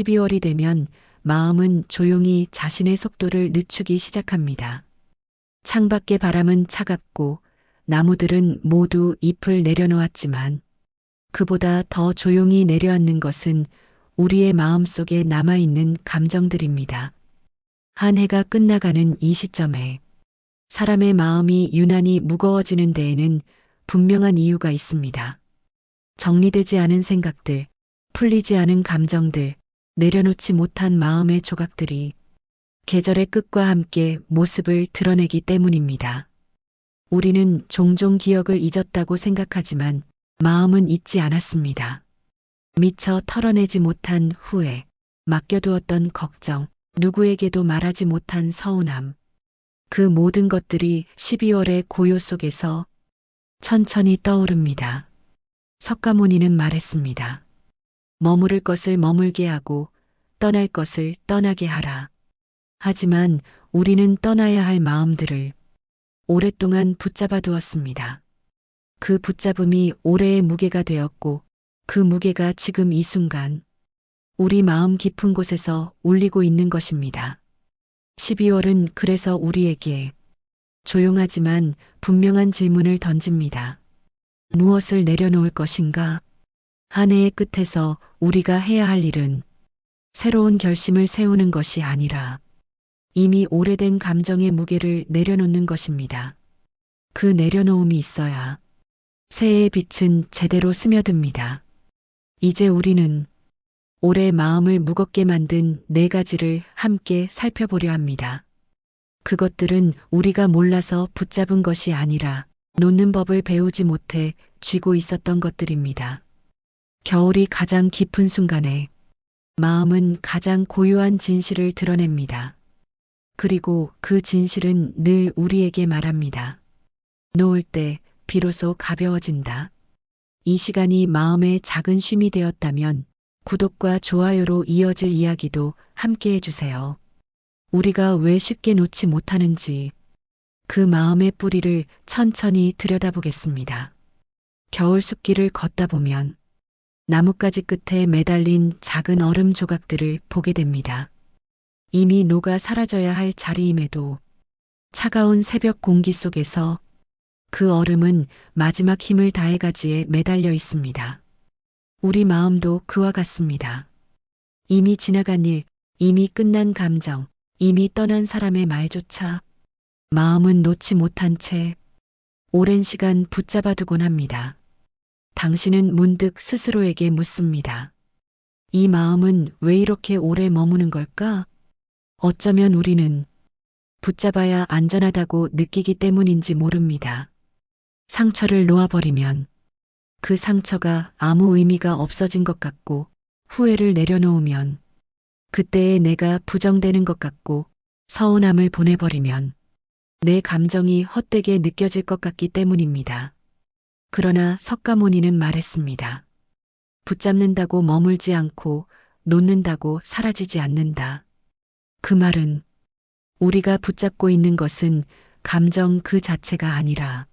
12월이 되면 마음은 조용히 자신의 속도를 늦추기 시작합니다. 창밖의 바람은 차갑고 나무들은 모두 잎을 내려놓았지만 그보다 더 조용히 내려앉는 것은 우리의 마음 속에 남아있는 감정들입니다. 한 해가 끝나가는 이 시점에 사람의 마음이 유난히 무거워지는 데에는 분명한 이유가 있습니다. 정리되지 않은 생각들, 풀리지 않은 감정들, 내려놓지 못한 마음의 조각들이 계절의 끝과 함께 모습을 드러내기 때문입니다. 우리는 종종 기억을 잊었다고 생각하지만 마음은 잊지 않았습니다. 미처 털어내지 못한 후회, 맡겨두었던 걱정, 누구에게도 말하지 못한 서운함. 그 모든 것들이 12월의 고요 속에서 천천히 떠오릅니다. 석가모니는 말했습니다. 머무를 것을 머물게 하고 떠날 것을 떠나게 하라. 하지만 우리는 떠나야 할 마음들을 오랫동안 붙잡아 두었습니다. 그 붙잡음이 오래의 무게가 되었고 그 무게가 지금 이 순간 우리 마음 깊은 곳에서 울리고 있는 것입니다. 12월은 그래서 우리에게 조용하지만 분명한 질문을 던집니다. 무엇을 내려놓을 것인가? 한 해의 끝에서 우리가 해야 할 일은 새로운 결심을 세우는 것이 아니라 이미 오래된 감정의 무게를 내려놓는 것입니다. 그 내려놓음이 있어야 새해의 빛은 제대로 스며듭니다. 이제 우리는 올해 마음을 무겁게 만든 4가지를 함께 살펴보려 합니다. 그것들은 우리가 몰라서 붙잡은 것이 아니라 놓는 법을 배우지 못해 쥐고 있었던 것들입니다. 겨울이 가장 깊은 순간에 마음은 가장 고요한 진실을 드러냅니다. 그리고 그 진실은 늘 우리에게 말합니다. 놓을 때 비로소 가벼워진다. 이 시간이 마음의 작은 쉼이 되었다면 구독과 좋아요로 이어질 이야기도 함께 해주세요. 우리가 왜 쉽게 놓지 못하는지 그 마음의 뿌리를 천천히 들여다보겠습니다. 겨울 숲길을 걷다 보면 나뭇가지 끝에 매달린 작은 얼음 조각들을 보게 됩니다. 이미 녹아 사라져야 할 자리임에도 차가운 새벽 공기 속에서 그 얼음은 마지막 힘을 다해 가지에 매달려 있습니다. 우리 마음도 그와 같습니다. 이미 지나간 일, 이미 끝난 감정, 이미 떠난 사람의 말조차 마음은 놓지 못한 채 오랜 시간 붙잡아 두곤 합니다. 당신은 문득 스스로에게 묻습니다. 이 마음은 왜 이렇게 오래 머무는 걸까? 어쩌면 우리는 붙잡아야 안전하다고 느끼기 때문인지 모릅니다. 상처를 놓아버리면 그 상처가 아무 의미가 없어진 것 같고 후회를 내려놓으면 그때의 내가 부정되는 것 같고 서운함을 보내버리면 내 감정이 헛되게 느껴질 것 같기 때문입니다. 그러나 석가모니는 말했습니다. 붙잡는다고 머물지 않고 놓는다고 사라지지 않는다. 그 말은 우리가 붙잡고 있는 것은 감정 그 자체가 아니라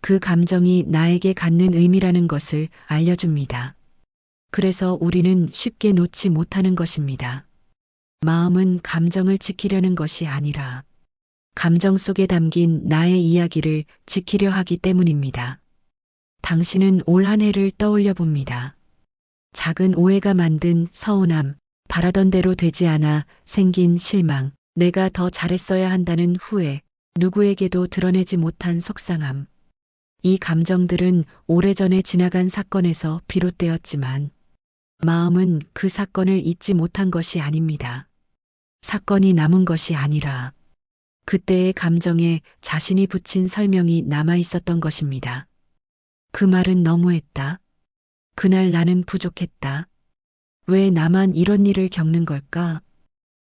그 감정이 나에게 갖는 의미라는 것을 알려줍니다. 그래서 우리는 쉽게 놓지 못하는 것입니다. 마음은 감정을 지키려는 것이 아니라 감정 속에 담긴 나의 이야기를 지키려 하기 때문입니다. 당신은 올 한 해를 떠올려 봅니다. 작은 오해가 만든 서운함, 바라던 대로 되지 않아 생긴 실망, 내가 더 잘했어야 한다는 후회, 누구에게도 드러내지 못한 속상함. 이 감정들은 오래전에 지나간 사건에서 비롯되었지만 마음은 그 사건을 잊지 못한 것이 아닙니다. 사건이 남은 것이 아니라 그때의 감정에 자신이 붙인 설명이 남아 있었던 것입니다. 그 말은 너무했다. 그날 나는 부족했다. 왜 나만 이런 일을 겪는 걸까?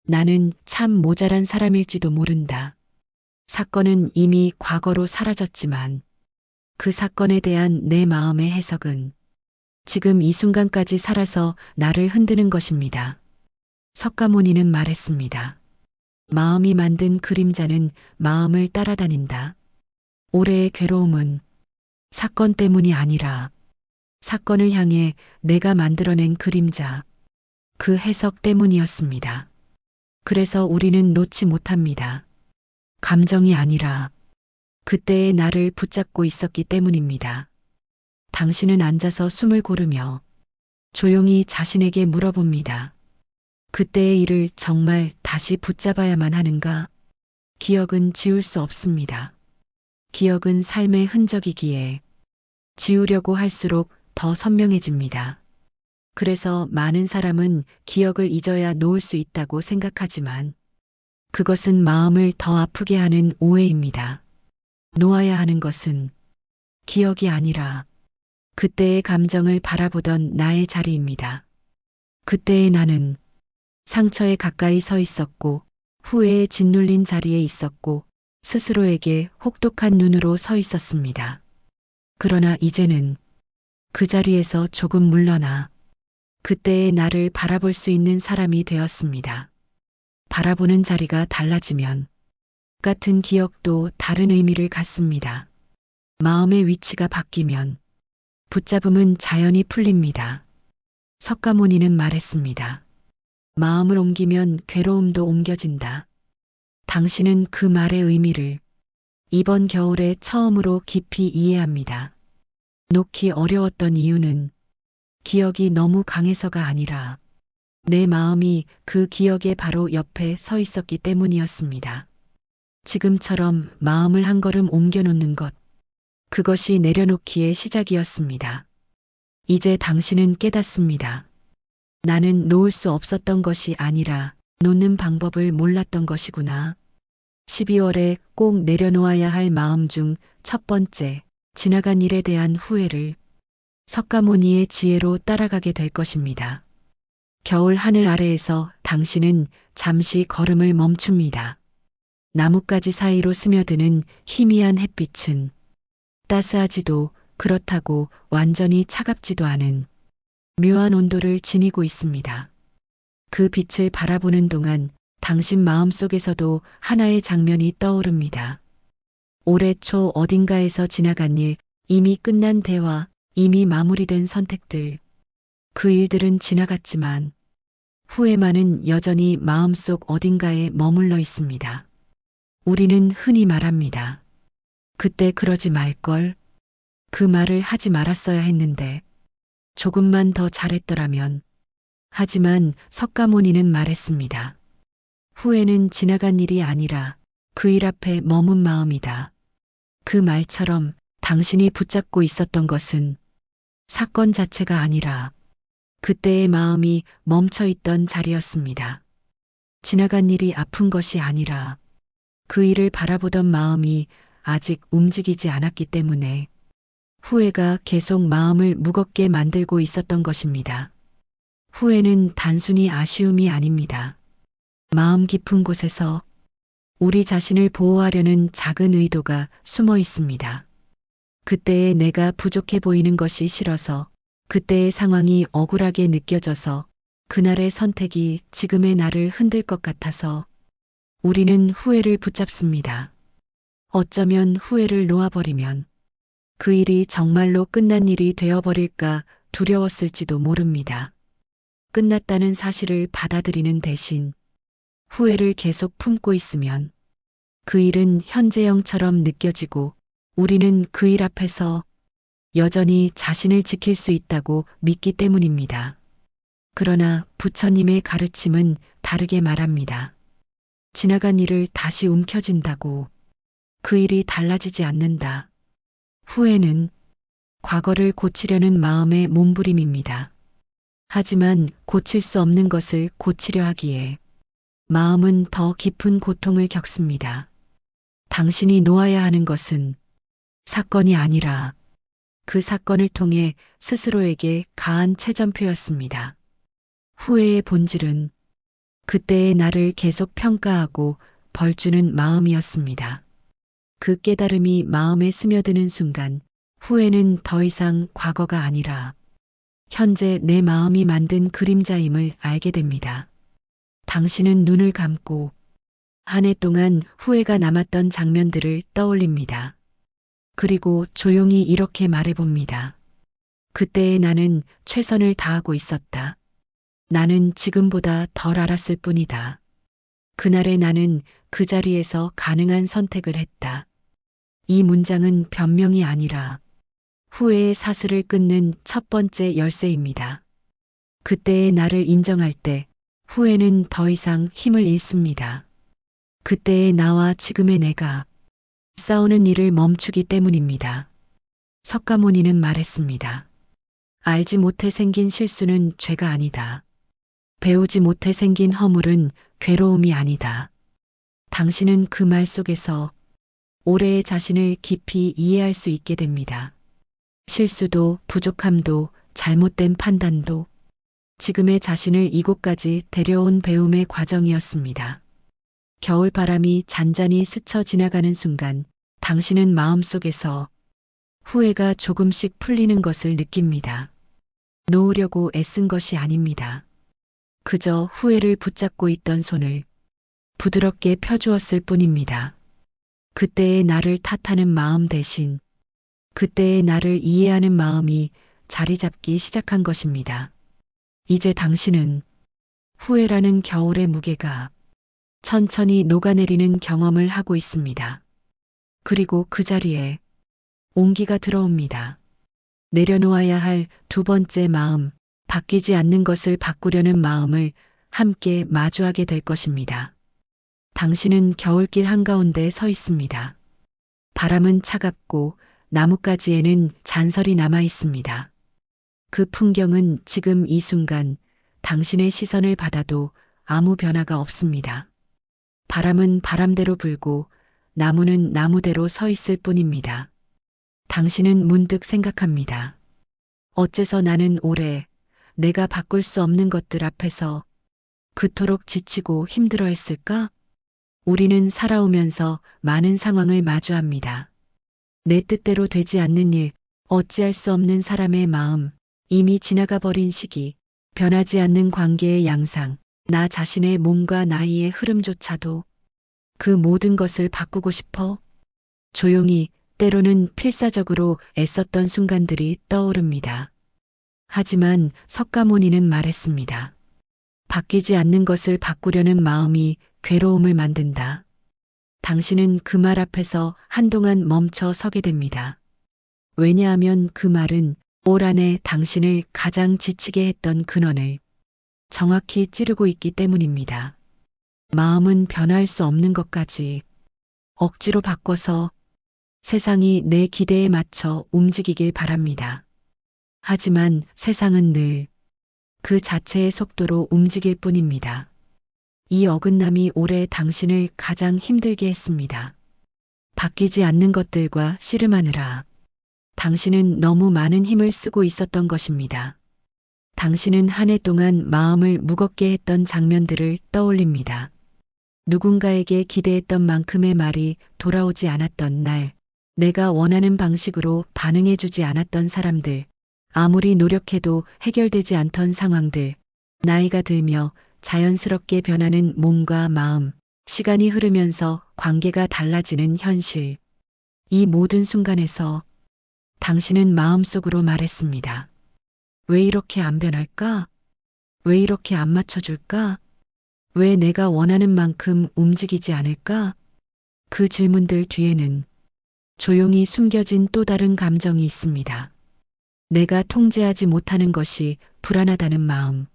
나는 참 모자란 사람일지도 모른다. 사건은 이미 과거로 사라졌지만 그 사건에 대한 내 마음의 해석은 지금 이 순간까지 살아서 나를 흔드는 것입니다. 석가모니는 말했습니다. 마음이 만든 그림자는 마음을 따라다닌다. 올해의 괴로움은 사건 때문이 아니라 사건을 향해 내가 만들어낸 그림자, 그 해석 때문이었습니다. 그래서 우리는 놓지 못합니다. 감정이 아니라 그때의 나를 붙잡고 있었기 때문입니다. 당신은 앉아서 숨을 고르며 조용히 자신에게 물어봅니다. 그때의 일을 정말 다시 붙잡아야만 하는가? 기억은 지울 수 없습니다. 기억은 삶의 흔적이기에 지우려고 할수록 더 선명해집니다. 그래서 많은 사람은 기억을 잊어야 놓을 수 있다고 생각하지만 그것은 마음을 더 아프게 하는 오해입니다. 놓아야 하는 것은 기억이 아니라 그때의 감정을 바라보던 나의 자리입니다. 그때의 나는 상처에 가까이 서 있었고 후회에 짓눌린 자리에 있었고 스스로에게 혹독한 눈으로 서 있었습니다. 그러나 이제는 그 자리에서 조금 물러나 그때의 나를 바라볼 수 있는 사람이 되었습니다. 바라보는 자리가 달라지면 같은 기억도 다른 의미를 갖습니다. 마음의 위치가 바뀌면 붙잡음은 자연히 풀립니다. 석가모니는 말했습니다. 마음을 옮기면 괴로움도 옮겨진다. 당신은 그 말의 의미를 이번 겨울에 처음으로 깊이 이해합니다. 놓기 어려웠던 이유는 기억이 너무 강해서가 아니라 내 마음이 그 기억의 바로 옆에 서 있었기 때문이었습니다. 지금처럼 마음을 한 걸음 옮겨놓는 것, 그것이 내려놓기의 시작이었습니다. 이제 당신은 깨닫습니다. 나는 놓을 수 없었던 것이 아니라 놓는 방법을 몰랐던 것이구나. 12월에 꼭 내려놓아야 할 마음 중 첫 번째, 지나간 일에 대한 후회를 석가모니의 지혜로 따라가게 될 것입니다. 겨울 하늘 아래에서 당신은 잠시 걸음을 멈춥니다. 나뭇가지 사이로 스며드는 희미한 햇빛은 따스하지도 그렇다고 완전히 차갑지도 않은 묘한 온도를 지니고 있습니다. 그 빛을 바라보는 동안 당신 마음속에서도 하나의 장면이 떠오릅니다. 올해 초 어딘가에서 지나간 일, 이미 끝난 대화, 이미 마무리된 선택들. 그 일들은 지나갔지만 후회만은 여전히 마음속 어딘가에 머물러 있습니다. 우리는 흔히 말합니다. 그때 그러지 말걸. 그 말을 하지 말았어야 했는데 조금만 더 잘했더라면. 하지만 석가모니는 말했습니다. 후회는 지나간 일이 아니라 그 일 앞에 머문 마음이다. 그 말처럼 당신이 붙잡고 있었던 것은 사건 자체가 아니라 그때의 마음이 멈춰 있던 자리였습니다. 지나간 일이 아픈 것이 아니라 그 일을 바라보던 마음이 아직 움직이지 않았기 때문에 후회가 계속 마음을 무겁게 만들고 있었던 것입니다. 후회는 단순히 아쉬움이 아닙니다. 마음 깊은 곳에서 우리 자신을 보호하려는 작은 의도가 숨어 있습니다. 그때의 내가 부족해 보이는 것이 싫어서, 그때의 상황이 억울하게 느껴져서, 그날의 선택이 지금의 나를 흔들 것 같아서 우리는 후회를 붙잡습니다. 어쩌면 후회를 놓아버리면 그 일이 정말로 끝난 일이 되어버릴까 두려웠을지도 모릅니다. 끝났다는 사실을 받아들이는 대신 후회를 계속 품고 있으면 그 일은 현재형처럼 느껴지고 우리는 그 일 앞에서 여전히 자신을 지킬 수 있다고 믿기 때문입니다. 그러나 부처님의 가르침은 다르게 말합니다. 지나간 일을 다시 움켜쥔다고 그 일이 달라지지 않는다. 후회는 과거를 고치려는 마음의 몸부림입니다. 하지만 고칠 수 없는 것을 고치려 하기에 마음은 더 깊은 고통을 겪습니다. 당신이 놓아야 하는 것은 사건이 아니라 그 사건을 통해 스스로에게 가한 체점표였습니다. 후회의 본질은 그때의 나를 계속 평가하고 벌주는 마음이었습니다. 그 깨달음이 마음에 스며드는 순간 후회는 더 이상 과거가 아니라 현재 내 마음이 만든 그림자임을 알게 됩니다. 당신은 눈을 감고 한 해 동안 후회가 남았던 장면들을 떠올립니다. 그리고 조용히 이렇게 말해봅니다. 그때의 나는 최선을 다하고 있었다. 나는 지금보다 덜 알았을 뿐이다. 그날의 나는 그 자리에서 가능한 선택을 했다. 이 문장은 변명이 아니라 후회의 사슬을 끊는 첫 번째 열쇠입니다. 그때의 나를 인정할 때 후회는 더 이상 힘을 잃습니다. 그때의 나와 지금의 내가 싸우는 일을 멈추기 때문입니다. 석가모니는 말했습니다. 알지 못해 생긴 실수는 죄가 아니다. 배우지 못해 생긴 허물은 괴로움이 아니다. 당신은 그 말 속에서 올해의 자신을 깊이 이해할 수 있게 됩니다. 실수도 부족함도 잘못된 판단도 지금의 자신을 이곳까지 데려온 배움의 과정이었습니다. 겨울 바람이 잔잔히 스쳐 지나가는 순간 당신은 마음속에서 후회가 조금씩 풀리는 것을 느낍니다. 놓으려고 애쓴 것이 아닙니다. 그저 후회를 붙잡고 있던 손을 부드럽게 펴주었을 뿐입니다. 그때의 나를 탓하는 마음 대신 그때의 나를 이해하는 마음이 자리 잡기 시작한 것입니다. 이제 당신은 후회라는 겨울의 무게가 천천히 녹아내리는 경험을 하고 있습니다. 그리고 그 자리에 온기가 들어옵니다. 내려놓아야 할 두 번째 마음, 바뀌지 않는 것을 바꾸려는 마음을 함께 마주하게 될 것입니다. 당신은 겨울길 한가운데 서 있습니다. 바람은 차갑고 나뭇가지에는 잔설이 남아 있습니다. 그 풍경은 지금 이 순간 당신의 시선을 받아도 아무 변화가 없습니다. 바람은 바람대로 불고 나무는 나무대로 서 있을 뿐입니다. 당신은 문득 생각합니다. 어째서 나는 올해 내가 바꿀 수 없는 것들 앞에서 그토록 지치고 힘들어 했을까? 우리는 살아오면서 많은 상황을 마주합니다. 내 뜻대로 되지 않는 일, 어찌할 수 없는 사람의 마음, 이미 지나가 버린 시기, 변하지 않는 관계의 양상, 나 자신의 몸과 나이의 흐름조차도 그 모든 것을 바꾸고 싶어 조용히 때로는 필사적으로 애썼던 순간들이 떠오릅니다. 하지만 석가모니는 말했습니다. 바뀌지 않는 것을 바꾸려는 마음이 괴로움을 만든다. 당신은 그 말 앞에서 한동안 멈춰 서게 됩니다. 왜냐하면 그 말은 올 한해 당신을 가장 지치게 했던 근원을 정확히 찌르고 있기 때문입니다. 마음은 변할 수 없는 것까지 억지로 바꿔서 세상이 내 기대에 맞춰 움직이길 바랍니다. 하지만 세상은 늘 그 자체의 속도로 움직일 뿐입니다. 이 어긋남이 올해 당신을 가장 힘들게 했습니다. 바뀌지 않는 것들과 씨름하느라 당신은 너무 많은 힘을 쓰고 있었던 것입니다. 당신은 한 해 동안 마음을 무겁게 했던 장면들을 떠올립니다. 누군가에게 기대했던 만큼의 말이 돌아오지 않았던 날, 내가 원하는 방식으로 반응해주지 않았던 사람들, 아무리 노력해도 해결되지 않던 상황들, 나이가 들며 자연스럽게 변하는 몸과 마음, 시간이 흐르면서 관계가 달라지는 현실. 이 모든 순간에서 당신은 마음속으로 말했습니다. 왜 이렇게 안 변할까? 왜 이렇게 안 맞춰줄까? 왜 내가 원하는 만큼 움직이지 않을까? 그 질문들 뒤에는 조용히 숨겨진 또 다른 감정이 있습니다. 내가 통제하지 못하는 것이 불안하다는 마음.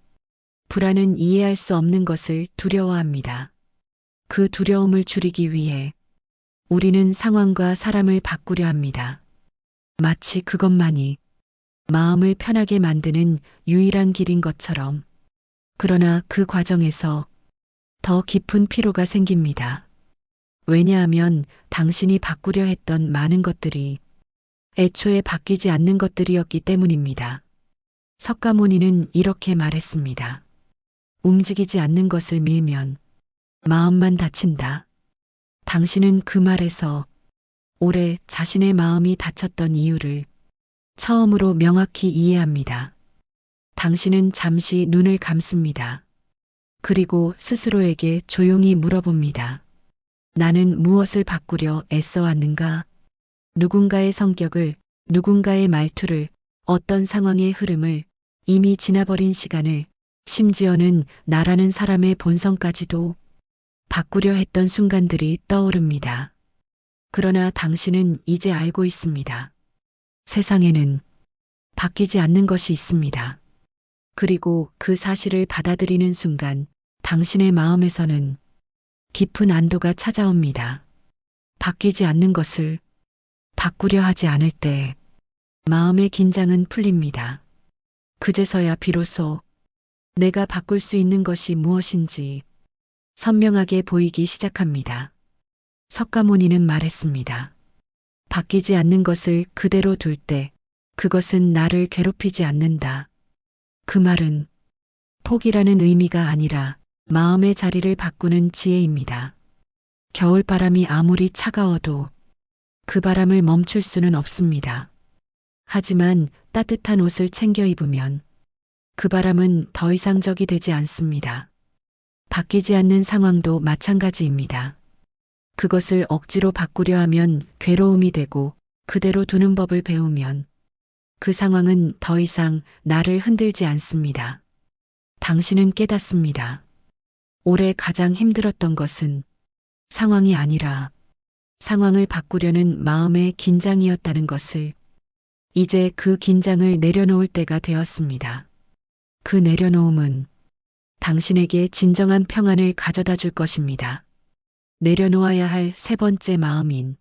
불안은 이해할 수 없는 것을 두려워합니다. 그 두려움을 줄이기 위해 우리는 상황과 사람을 바꾸려 합니다. 마치 그것만이 마음을 편하게 만드는 유일한 길인 것처럼. 그러나 그 과정에서 더 깊은 피로가 생깁니다. 왜냐하면 당신이 바꾸려 했던 많은 것들이 애초에 바뀌지 않는 것들이었기 때문입니다. 석가모니는 이렇게 말했습니다. 움직이지 않는 것을 밀면 마음만 다친다. 당신은 그 말에서 올해 자신의 마음이 다쳤던 이유를 처음으로 명확히 이해합니다. 당신은 잠시 눈을 감습니다. 그리고 스스로에게 조용히 물어봅니다. 나는 무엇을 바꾸려 애써왔는가? 누군가의 성격을, 누군가의 말투를, 어떤 상황의 흐름을, 이미 지나버린 시간을, 심지어는 나라는 사람의 본성까지도 바꾸려 했던 순간들이 떠오릅니다. 그러나 당신은 이제 알고 있습니다. 세상에는 바뀌지 않는 것이 있습니다. 그리고 그 사실을 받아들이는 순간 당신의 마음에서는 깊은 안도가 찾아옵니다. 바뀌지 않는 것을 바꾸려 하지 않을 때 마음의 긴장은 풀립니다. 그제서야 비로소 내가 바꿀 수 있는 것이 무엇인지 선명하게 보이기 시작합니다. 석가모니는 말했습니다. 바뀌지 않는 것을 그대로 둘 때 그것은 나를 괴롭히지 않는다. 그 말은 포기라는 의미가 아니라 마음의 자리를 바꾸는 지혜입니다. 겨울바람이 아무리 차가워도 그 바람을 멈출 수는 없습니다. 하지만 따뜻한 옷을 챙겨 입으면 그 바람은 더 이상 적이 되지 않습니다. 바뀌지 않는 상황도 마찬가지입니다. 그것을 억지로 바꾸려 하면 괴로움이 되고 그대로 두는 법을 배우면 그 상황은 더 이상 나를 흔들지 않습니다. 당신은 깨닫습니다. 올해 가장 힘들었던 것은 상황이 아니라 상황을 바꾸려는 마음의 긴장이었다는 것을 이제 그 긴장을 내려놓을 때가 되었습니다. 그 내려놓음은 당신에게 진정한 평안을 가져다 줄 것입니다. 내려놓아야 할 세 번째 마음인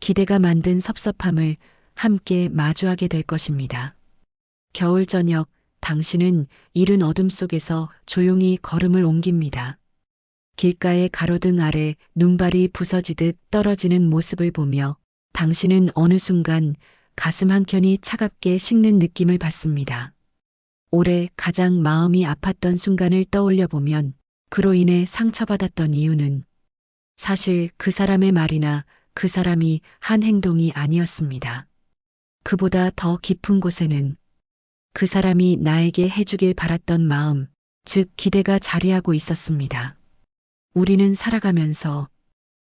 기대가 만든 섭섭함을 함께 마주하게 될 것입니다. 겨울 저녁 당신은 이른 어둠 속에서 조용히 걸음을 옮깁니다. 길가의 가로등 아래 눈발이 부서지듯 떨어지는 모습을 보며 당신은 어느 순간 가슴 한켠이 차갑게 식는 느낌을 받습니다. 올해 가장 마음이 아팠던 순간을 떠올려 보면 그로 인해 상처받았던 이유는 사실 그 사람의 말이나 그 사람이 한 행동이 아니었습니다. 그보다 더 깊은 곳에는 그 사람이 나에게 해주길 바랐던 마음, 즉 기대가 자리하고 있었습니다. 우리는 살아가면서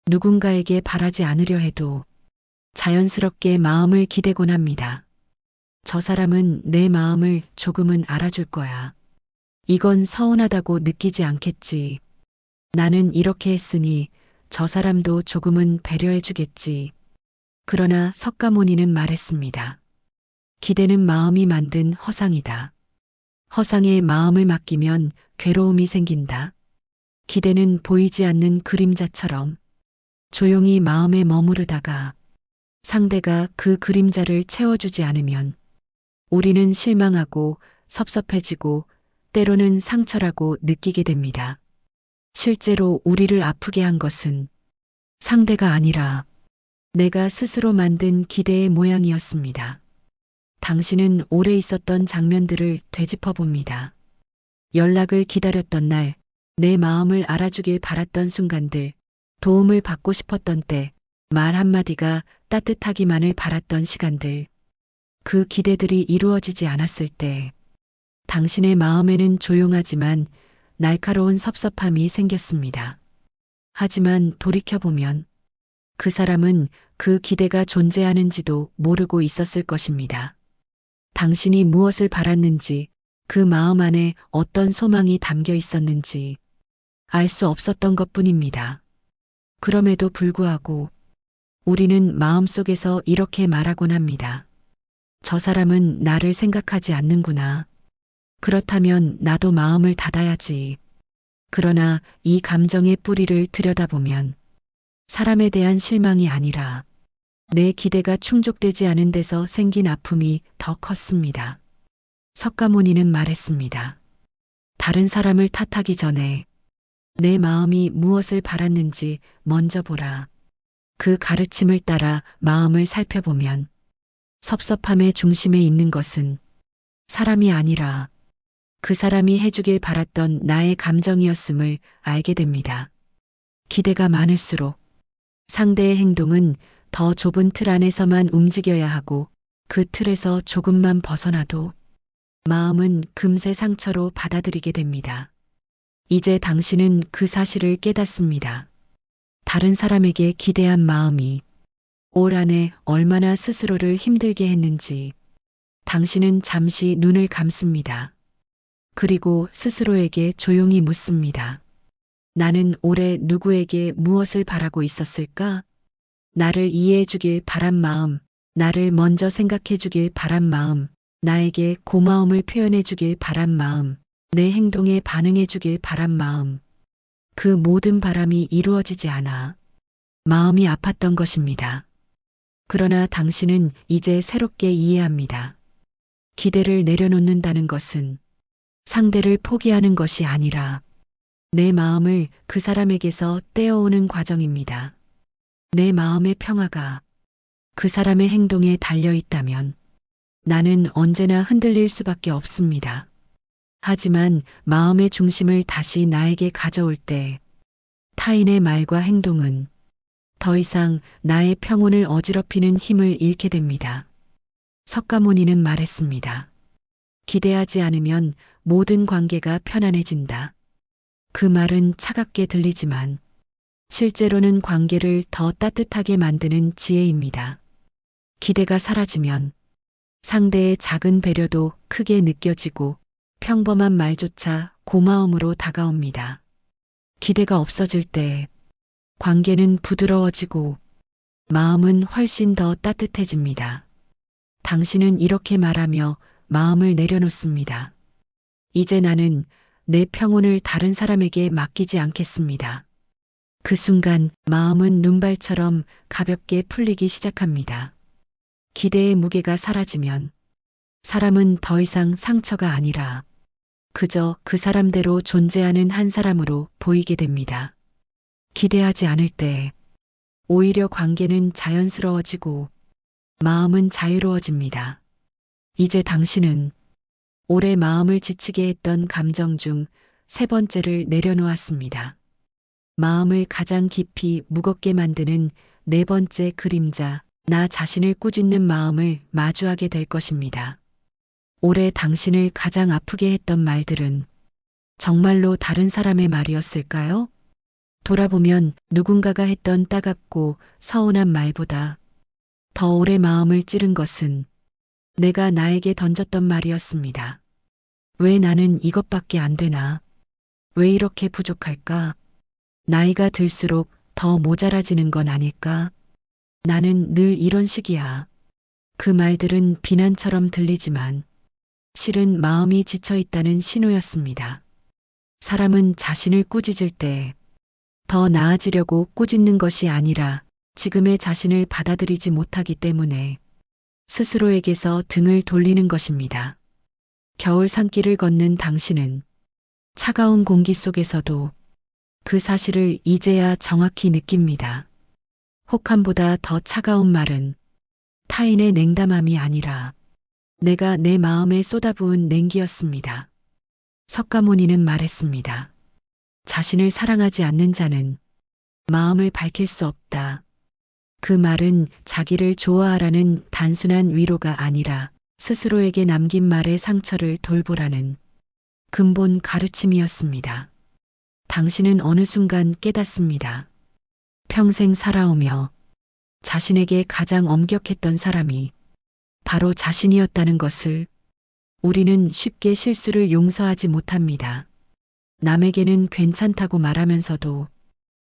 누군가에게 바라지 않으려 해도 자연스럽게 마음을 기대곤 합니다. 저 사람은 내 마음을 조금은 알아줄 거야. 이건 서운하다고 느끼지 않겠지. 나는 이렇게 했으니 저 사람도 조금은 배려해 주겠지. 그러나 석가모니는 말했습니다. 기대는 마음이 만든 허상이다. 허상에 마음을 맡기면 괴로움이 생긴다. 기대는 보이지 않는 그림자처럼 조용히 마음에 머무르다가 상대가 그 그림자를 채워주지 않으면 우리는 실망하고 섭섭해지고 때로는 상처라고 느끼게 됩니다. 실제로 우리를 아프게 한 것은 상대가 아니라 내가 스스로 만든 기대의 모양이었습니다. 당신은 오래 있었던 장면들을 되짚어 봅니다. 연락을 기다렸던 날, 내 마음을 알아주길 바랐던 순간들, 도움을 받고 싶었던 때, 말 한마디가 따뜻하기만을 바랐던 시간들, 그 기대들이 이루어지지 않았을 때, 당신의 마음에는 조용하지만 날카로운 섭섭함이 생겼습니다. 하지만 돌이켜보면 그 사람은 그 기대가 존재하는지도 모르고 있었을 것입니다. 당신이 무엇을 바랐는지, 그 마음 안에 어떤 소망이 담겨 있었는지 알 수 없었던 것뿐입니다. 그럼에도 불구하고 우리는 마음속에서 이렇게 말하곤 합니다. 저 사람은 나를 생각하지 않는구나. 그렇다면 나도 마음을 닫아야지. 그러나 이 감정의 뿌리를 들여다보면 사람에 대한 실망이 아니라 내 기대가 충족되지 않은 데서 생긴 아픔이 더 컸습니다. 석가모니는 말했습니다. 다른 사람을 탓하기 전에 내 마음이 무엇을 바랐는지 먼저 보라. 그 가르침을 따라 마음을 살펴보면 섭섭함의 중심에 있는 것은 사람이 아니라 그 사람이 해주길 바랐던 나의 감정이었음을 알게 됩니다. 기대가 많을수록 상대의 행동은 더 좁은 틀 안에서만 움직여야 하고 그 틀에서 조금만 벗어나도 마음은 금세 상처로 받아들이게 됩니다. 이제 당신은 그 사실을 깨닫습니다. 다른 사람에게 기대한 마음이 올 한해 얼마나 스스로를 힘들게 했는지 당신은 잠시 눈을 감습니다. 그리고 스스로에게 조용히 묻습니다. 나는 올해 누구에게 무엇을 바라고 있었을까? 나를 이해해 주길 바란 마음, 나를 먼저 생각해 주길 바란 마음, 나에게 고마움을 표현해 주길 바란 마음, 내 행동에 반응해 주길 바란 마음. 그 모든 바람이 이루어지지 않아 마음이 아팠던 것입니다. 그러나 당신은 이제 새롭게 이해합니다. 기대를 내려놓는다는 것은 상대를 포기하는 것이 아니라 내 마음을 그 사람에게서 떼어오는 과정입니다. 내 마음의 평화가 그 사람의 행동에 달려 있다면 나는 언제나 흔들릴 수밖에 없습니다. 하지만 마음의 중심을 다시 나에게 가져올 때 타인의 말과 행동은 더 이상 나의 평온을 어지럽히는 힘을 잃게 됩니다. 석가모니는 말했습니다. 기대하지 않으면 모든 관계가 편안해진다. 그 말은 차갑게 들리지만 실제로는 관계를 더 따뜻하게 만드는 지혜입니다. 기대가 사라지면 상대의 작은 배려도 크게 느껴지고 평범한 말조차 고마움으로 다가옵니다. 기대가 없어질 때 관계는 부드러워지고 마음은 훨씬 더 따뜻해집니다. 당신은 이렇게 말하며 마음을 내려놓습니다. 이제 나는 내 평온을 다른 사람에게 맡기지 않겠습니다. 그 순간 마음은 눈발처럼 가볍게 풀리기 시작합니다. 기대의 무게가 사라지면 사람은 더 이상 상처가 아니라 그저 그 사람대로 존재하는 한 사람으로 보이게 됩니다. 기대하지 않을 때 오히려 관계는 자연스러워지고 마음은 자유로워집니다. 이제 당신은 오래 마음을 지치게 했던 감정 중 세 번째를 내려놓았습니다. 마음을 가장 깊이 무겁게 만드는 네 번째 그림자, 나 자신을 꾸짖는 마음을 마주하게 될 것입니다. 올해 당신을 가장 아프게 했던 말들은 정말로 다른 사람의 말이었을까요? 돌아보면 누군가가 했던 따갑고 서운한 말보다 더 오래 마음을 찌른 것은 내가 나에게 던졌던 말이었습니다. 왜 나는 이것밖에 안 되나? 왜 이렇게 부족할까? 나이가 들수록 더 모자라지는 건 아닐까? 나는 늘 이런 식이야. 그 말들은 비난처럼 들리지만 실은 마음이 지쳐 있다는 신호였습니다. 사람은 자신을 꾸짖을 때 더 나아지려고 꾸짖는 것이 아니라 지금의 자신을 받아들이지 못하기 때문에 스스로에게서 등을 돌리는 것입니다. 겨울 산길을 걷는 당신은 차가운 공기 속에서도 그 사실을 이제야 정확히 느낍니다. 혹한보다 더 차가운 말은 타인의 냉담함이 아니라 내가 내 마음에 쏟아부은 냉기였습니다. 석가모니는 말했습니다. 자신을 사랑하지 않는 자는 마음을 밝힐 수 없다. 그 말은 자기를 좋아하라는 단순한 위로가 아니라 스스로에게 남긴 말의 상처를 돌보라는 근본 가르침이었습니다. 당신은 어느 순간 깨닫습니다. 평생 살아오며 자신에게 가장 엄격했던 사람이 바로 자신이었다는 것을. 우리는 쉽게 실수를 용서하지 못합니다. 남에게는 괜찮다고 말하면서도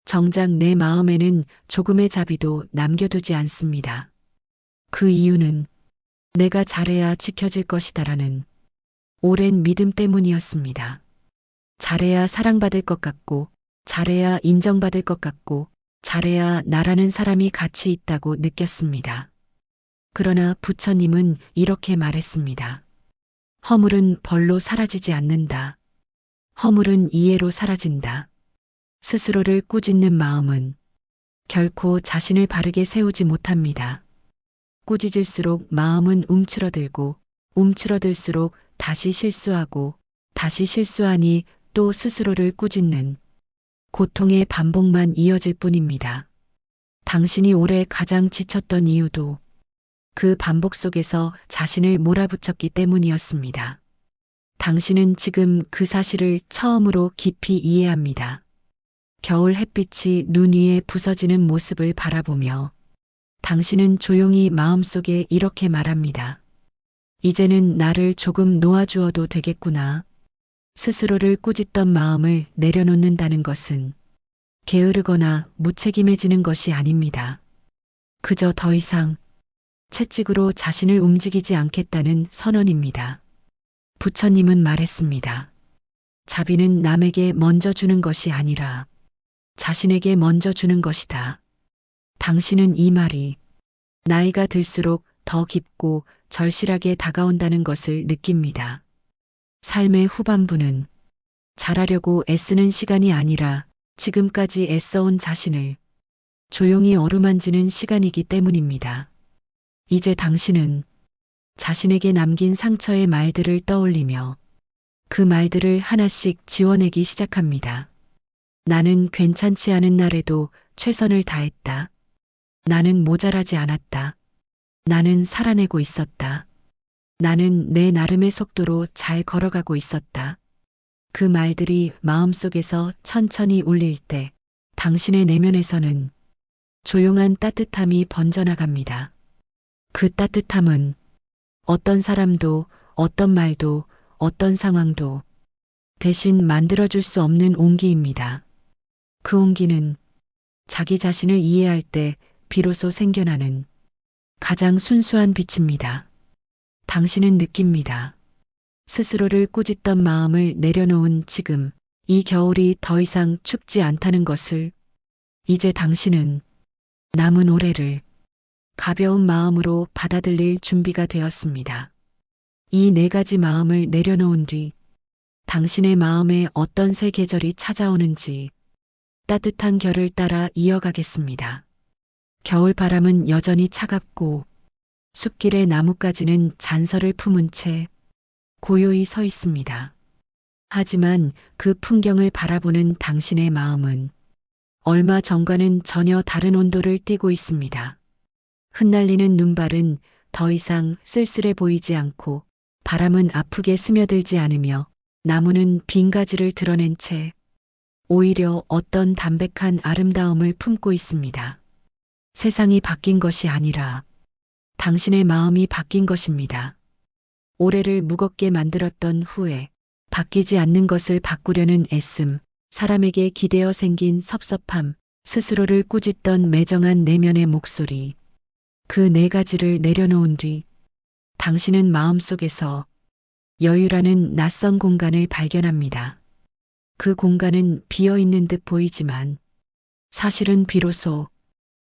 정작 내 마음에는 조금의 자비도 남겨두지 않습니다. 그 이유는 내가 잘해야 지켜질 것이다라는 오랜 믿음 때문이었습니다. 잘해야 사랑받을 것 같고, 잘해야 인정받을 것 같고, 잘해야 나라는 사람이 가치 있다고 느꼈습니다. 그러나 부처님은 이렇게 말했습니다. 허물은 벌로 사라지지 않는다. 허물은 이해로 사라진다. 스스로를 꾸짖는 마음은 결코 자신을 바르게 세우지 못합니다. 꾸짖을수록 마음은 움츠러들고 움츠러들수록 다시 실수하고 다시 실수하니 또 스스로를 꾸짖는 고통의 반복만 이어질 뿐입니다. 당신이 올해 가장 지쳤던 이유도 그 반복 속에서 자신을 몰아붙였기 때문이었습니다. 당신은 지금 그 사실을 처음으로 깊이 이해합니다. 겨울 햇빛이 눈 위에 부서지는 모습을 바라보며 당신은 조용히 마음속에 이렇게 말합니다. 이제는 나를 조금 놓아주어도 되겠구나. 스스로를 꾸짖던 마음을 내려놓는다는 것은 게으르거나 무책임해지는 것이 아닙니다. 그저 더 이상 채찍으로 자신을 움직이지 않겠다는 선언입니다. 부처님은 말했습니다. 자비는 남에게 먼저 주는 것이 아니라 자신에게 먼저 주는 것이다. 당신은 이 말이 나이가 들수록 더 깊고 절실하게 다가온다는 것을 느낍니다. 삶의 후반부는 잘하려고 애쓰는 시간이 아니라 지금까지 애써온 자신을 조용히 어루만지는 시간이기 때문입니다. 이제 당신은 자신에게 남긴 상처의 말들을 떠올리며 그 말들을 하나씩 지워내기 시작합니다. 나는 괜찮지 않은 날에도 최선을 다했다. 나는 모자라지 않았다. 나는 살아내고 있었다. 나는 내 나름의 속도로 잘 걸어가고 있었다. 그 말들이 마음속에서 천천히 울릴 때 당신의 내면에서는 조용한 따뜻함이 번져나갑니다. 그 따뜻함은 어떤 사람도, 어떤 말도, 어떤 상황도 대신 만들어줄 수 없는 온기입니다. 그 온기는 자기 자신을 이해할 때 비로소 생겨나는 가장 순수한 빛입니다. 당신은 느낍니다. 스스로를 꾸짖던 마음을 내려놓은 지금 이 겨울이 더 이상 춥지 않다는 것을 이제 당신은 남은 올해를 가벼운 마음으로 받아들일 준비가 되었습니다. 이 네 가지 마음을 내려놓은 뒤 당신의 마음에 어떤 새 계절이 찾아오는지 따뜻한 결을 따라 이어가겠습니다. 겨울 바람은 여전히 차갑고 숲길의 나뭇가지는 잔서를 품은 채 고요히 서 있습니다. 하지만 그 풍경을 바라보는 당신의 마음은 얼마 전과는 전혀 다른 온도를 띠고 있습니다. 흩날리는 눈발은 더 이상 쓸쓸해 보이지 않고 바람은 아프게 스며들지 않으며 나무는 빈 가지를 드러낸 채 오히려 어떤 담백한 아름다움을 품고 있습니다. 세상이 바뀐 것이 아니라 당신의 마음이 바뀐 것입니다. 올해를 무겁게 만들었던 후에 바뀌지 않는 것을 바꾸려는 애씀, 사람에게 기대어 생긴 섭섭함, 스스로를 꾸짖던 매정한 내면의 목소리, 그 네 가지를 내려놓은 뒤 당신은 마음속에서 여유라는 낯선 공간을 발견합니다. 그 공간은 비어있는 듯 보이지만 사실은 비로소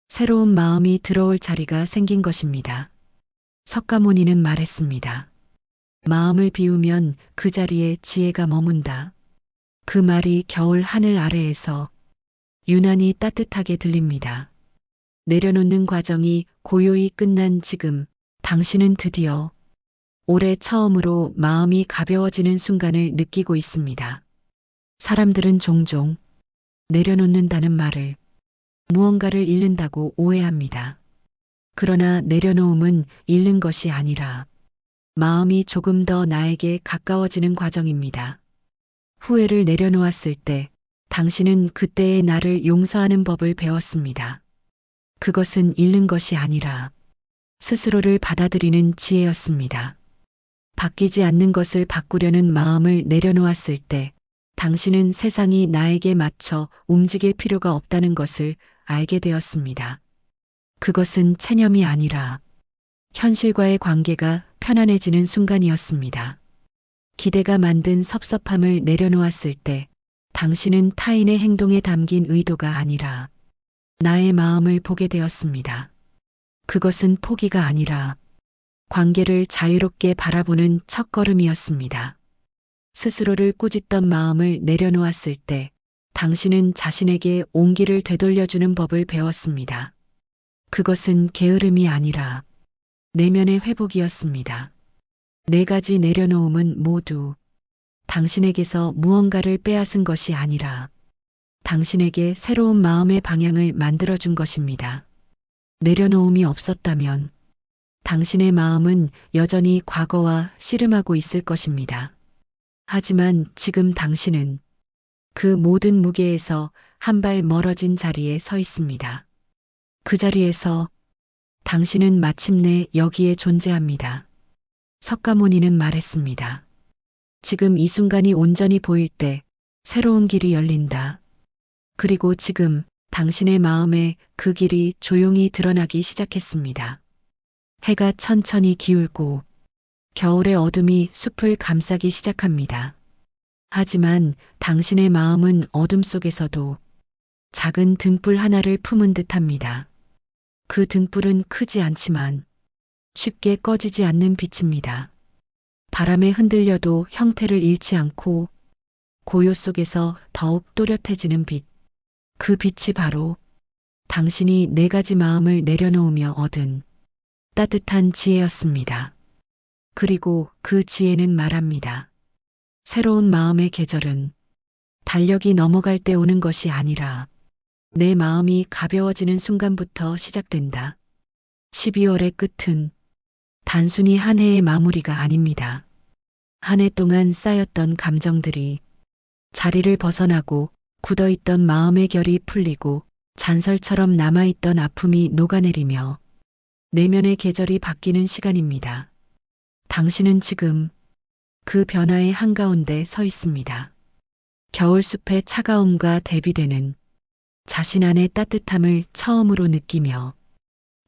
새로운 마음이 들어올 자리가 생긴 것입니다. 석가모니는 말했습니다. 마음을 비우면 그 자리에 지혜가 머문다. 그 말이 겨울 하늘 아래에서 유난히 따뜻하게 들립니다. 내려놓는 과정이 고요히 끝난 지금 당신은 드디어 올해 처음으로 마음이 가벼워지는 순간을 느끼고 있습니다. 사람들은 종종 내려놓는다는 말을 무언가를 잃는다고 오해합니다. 그러나 내려놓음은 잃는 것이 아니라 마음이 조금 더 나에게 가까워지는 과정입니다. 후회를 내려놓았을 때 당신은 그때의 나를 용서하는 법을 배웠습니다. 그것은 잃는 것이 아니라 스스로를 받아들이는 지혜였습니다. 바뀌지 않는 것을 바꾸려는 마음을 내려놓았을 때 당신은 세상이 나에게 맞춰 움직일 필요가 없다는 것을 알게 되었습니다. 그것은 체념이 아니라 현실과의 관계가 편안해지는 순간이었습니다. 기대가 만든 섭섭함을 내려놓았을 때 당신은 타인의 행동에 담긴 의도가 아니라 나의 마음을 보게 되었습니다. 그것은 포기가 아니라 관계를 자유롭게 바라보는 첫걸음이었습니다. 스스로를 꾸짖던 마음을 내려놓았을 때 당신은 자신에게 온기를 되돌려주는 법을 배웠습니다. 그것은 게으름이 아니라 내면의 회복이었습니다. 네 가지 내려놓음은 모두 당신에게서 무언가를 빼앗은 것이 아니라 당신에게 새로운 마음의 방향을 만들어준 것입니다. 내려놓음이 없었다면 당신의 마음은 여전히 과거와 씨름하고 있을 것입니다. 하지만 지금 당신은 그 모든 무게에서 한 발 멀어진 자리에 서 있습니다. 그 자리에서 당신은 마침내 여기에 존재합니다. 석가모니는 말했습니다. 지금 이 순간이 온전히 보일 때 새로운 길이 열린다. 그리고 지금 당신의 마음에 그 길이 조용히 드러나기 시작했습니다. 해가 천천히 기울고 겨울의 어둠이 숲을 감싸기 시작합니다. 하지만 당신의 마음은 어둠 속에서도 작은 등불 하나를 품은 듯합니다. 그 등불은 크지 않지만 쉽게 꺼지지 않는 빛입니다. 바람에 흔들려도 형태를 잃지 않고 고요 속에서 더욱 또렷해지는 빛. 그 빛이 바로 당신이 네 가지 마음을 내려놓으며 얻은 따뜻한 지혜였습니다. 그리고 그 지혜는 말합니다. 새로운 마음의 계절은 달력이 넘어갈 때 오는 것이 아니라 내 마음이 가벼워지는 순간부터 시작된다. 12월의 끝은 단순히 한 해의 마무리가 아닙니다. 한 해 동안 쌓였던 감정들이 자리를 벗어나고 굳어있던 마음의 결이 풀리고 잔설처럼 남아있던 아픔이 녹아내리며 내면의 계절이 바뀌는 시간입니다. 당신은 지금 그 변화의 한가운데 서 있습니다. 겨울숲의 차가움과 대비되는 자신 안의 따뜻함을 처음으로 느끼며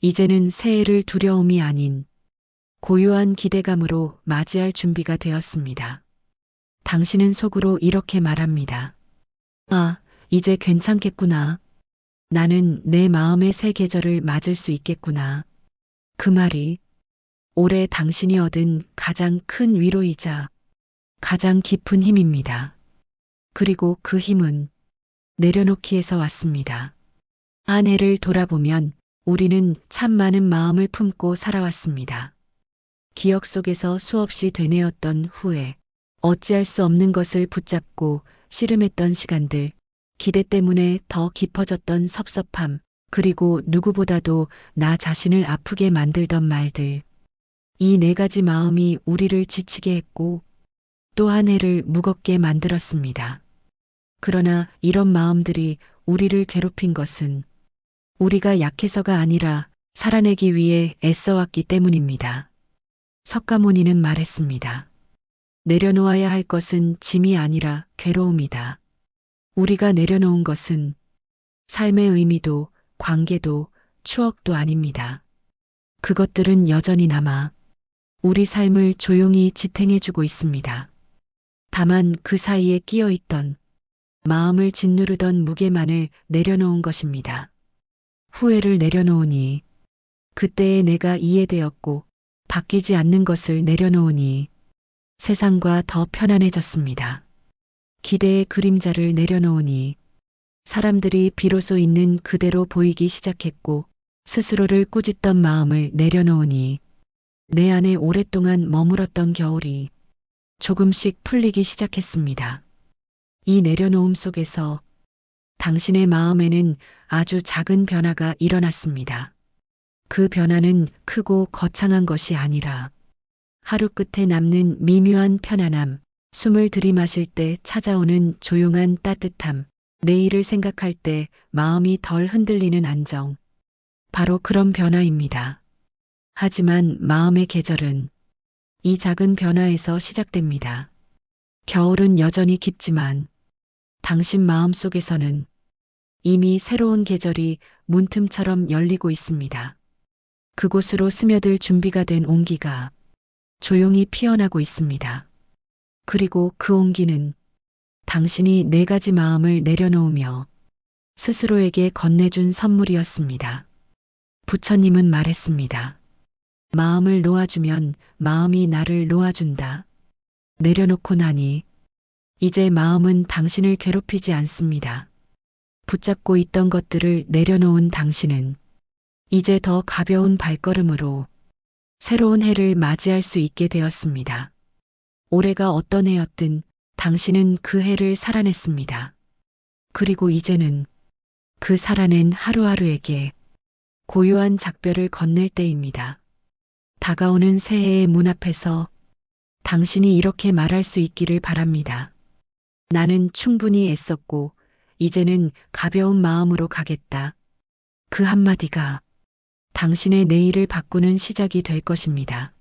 이제는 새해를 두려움이 아닌 고요한 기대감으로 맞이할 준비가 되었습니다. 당신은 속으로 이렇게 말합니다. 아, 이제 괜찮겠구나. 나는 내 마음의 새 계절을 맞을 수 있겠구나. 그 말이 올해 당신이 얻은 가장 큰 위로이자 가장 깊은 힘입니다. 그리고 그 힘은 내려놓기에서 왔습니다. 한 해를 돌아보면 우리는 참 많은 마음을 품고 살아왔습니다. 기억 속에서 수없이 되뇌었던 후회, 어찌할 수 없는 것을 붙잡고 씨름했던 시간들, 기대 때문에 더 깊어졌던 섭섭함, 그리고 누구보다도 나 자신을 아프게 만들던 말들. 이 네 가지 마음이 우리를 지치게 했고 또 한 해를 무겁게 만들었습니다. 그러나 이런 마음들이 우리를 괴롭힌 것은 우리가 약해서가 아니라 살아내기 위해 애써왔기 때문입니다. 석가모니는 말했습니다. 내려놓아야 할 것은 짐이 아니라 괴로움이다. 우리가 내려놓은 것은 삶의 의미도 관계도 추억도 아닙니다. 그것들은 여전히 남아 우리 삶을 조용히 지탱해주고 있습니다. 다만 그 사이에 끼어있던 마음을 짓누르던 무게만을 내려놓은 것입니다. 후회를 내려놓으니 그때의 내가 이해되었고 바뀌지 않는 것을 내려놓으니 세상과 더 편안해졌습니다. 기대의 그림자를 내려놓으니 사람들이 비로소 있는 그대로 보이기 시작했고 스스로를 꾸짖던 마음을 내려놓으니 내 안에 오랫동안 머물었던 겨울이 조금씩 풀리기 시작했습니다. 이 내려놓음 속에서 당신의 마음에는 아주 작은 변화가 일어났습니다. 그 변화는 크고 거창한 것이 아니라 하루 끝에 남는 미묘한 편안함, 숨을 들이마실 때 찾아오는 조용한 따뜻함, 내일을 생각할 때 마음이 덜 흔들리는 안정. 바로 그런 변화입니다. 하지만 마음의 계절은 이 작은 변화에서 시작됩니다. 겨울은 여전히 깊지만 당신 마음 속에서는 이미 새로운 계절이 문틈처럼 열리고 있습니다. 그곳으로 스며들 준비가 된 온기가 조용히 피어나고 있습니다. 그리고 그 온기는 당신이 네 가지 마음을 내려놓으며 스스로에게 건네준 선물이었습니다. 부처님은 말했습니다. 마음을 놓아주면 마음이 나를 놓아준다. 내려놓고 나니 이제 마음은 당신을 괴롭히지 않습니다. 붙잡고 있던 것들을 내려놓은 당신은 이제 더 가벼운 발걸음으로 새로운 해를 맞이할 수 있게 되었습니다. 올해가 어떤 해였든 당신은 그 해를 살아냈습니다. 그리고 이제는 그 살아낸 하루하루에게 고요한 작별을 건넬 때입니다. 다가오는 새해의 문 앞에서 당신이 이렇게 말할 수 있기를 바랍니다. 나는 충분히 애썼고 이제는 가벼운 마음으로 가겠다. 그 한마디가 당신의 내일을 바꾸는 시작이 될 것입니다.